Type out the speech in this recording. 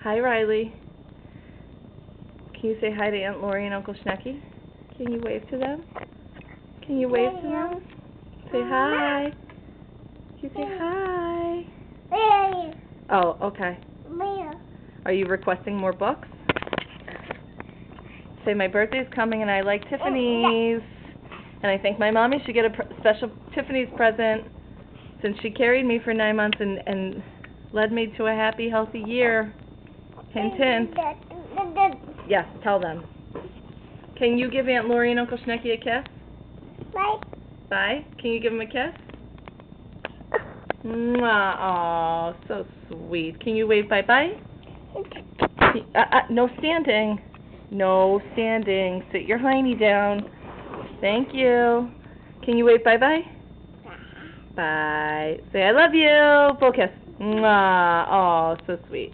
Hi, Riley. Can you say hi to Aunt Lori and Uncle Schnecky? Can you wave to them? Can you wave to them? Say hi. Can you say hi? Oh, okay. Are you requesting more books? Say my birthday's coming and I like Tiffany's. And I think my mommy should get a special Tiffany's present since she carried me for 9 months and led me to a happy, healthy year. Hint, hint. Yes, tell them. Can you give Aunt Lori and Uncle Schnecky a kiss? Bye. Bye. Can you give them a kiss? Mwah. Aw, so sweet. Can you wave bye-bye? No standing. No standing. Sit your hiney down. Thank you. Can you wave bye-bye? Bye. Say I love you. Full kiss. Mwah. Aw, so sweet.